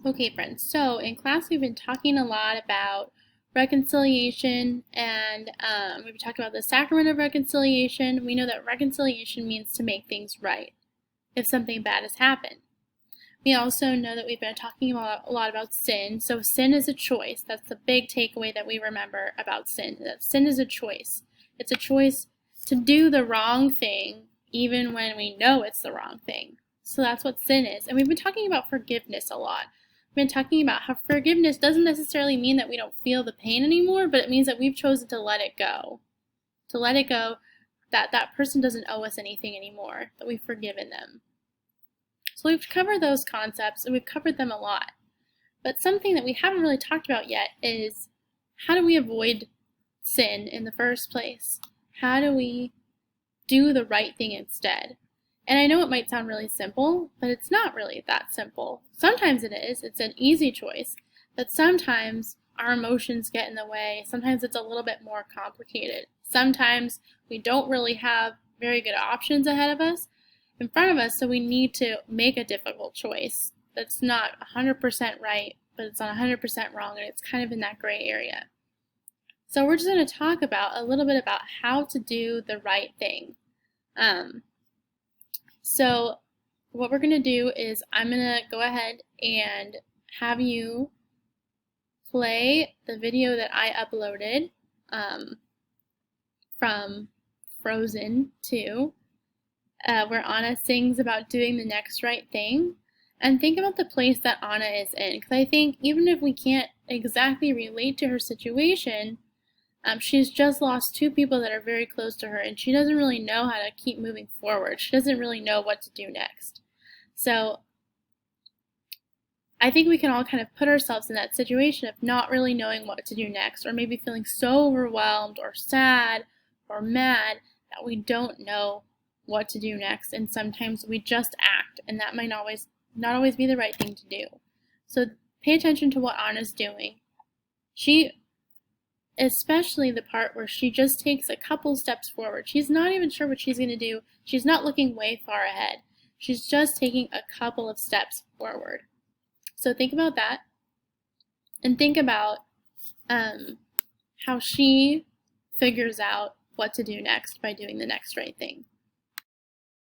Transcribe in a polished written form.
Okay, friends, so in class we've been talking a lot about reconciliation and we've talked about the sacrament of reconciliation. We know that reconciliation means to make things right if something bad has happened. We also know that we've been talking a lot about sin. So sin is a choice. That's the big takeaway that we remember about sin, that sin is a choice. It's a choice to do the wrong thing even when we know it's the wrong thing. So that's what sin is. And we've been talking about forgiveness a lot. We've been talking about how forgiveness doesn't necessarily mean that we don't feel the pain anymore, but it means that we've chosen to let it go. To let it go, that that person doesn't owe us anything anymore, that we've forgiven them. So we've covered those concepts, and we've covered them a lot. But something that we haven't really talked about yet is how do we avoid sin in the first place? How do we do the right thing instead? And I know it might sound really simple, but it's not really that simple. Sometimes it is. It's an easy choice. But sometimes our emotions get in the way. Sometimes it's a little bit more complicated. Sometimes we don't really have very good options ahead of us, in front of us, so we need to make a difficult choice that's not 100% right, but it's not 100% wrong, and it's kind of in that gray area. So we're just going to talk about a little bit about how to do the right thing. So what we're going to do is I'm going to go ahead and have you play the video that I uploaded from Frozen 2. Where Anna sings about doing the next right thing, and think about the place that Anna is in, because I think even if we can't exactly relate to her situation, she's just lost two people that are very close to her, and she doesn't really know how to keep moving forward. She doesn't really know what to do next. So I think we can all kind of put ourselves in that situation of not really knowing what to do next, or maybe feeling so overwhelmed or sad or mad that we don't know what to do next, and sometimes we just act, and that might not always be the right thing to do. So pay attention to what Anna's doing. Especially the part where she just takes a couple steps forward. She's not even sure what she's going to do. She's not looking way far ahead. She's just taking a couple of steps forward. So think about that, and think about how she figures out what to do next by doing the next right thing.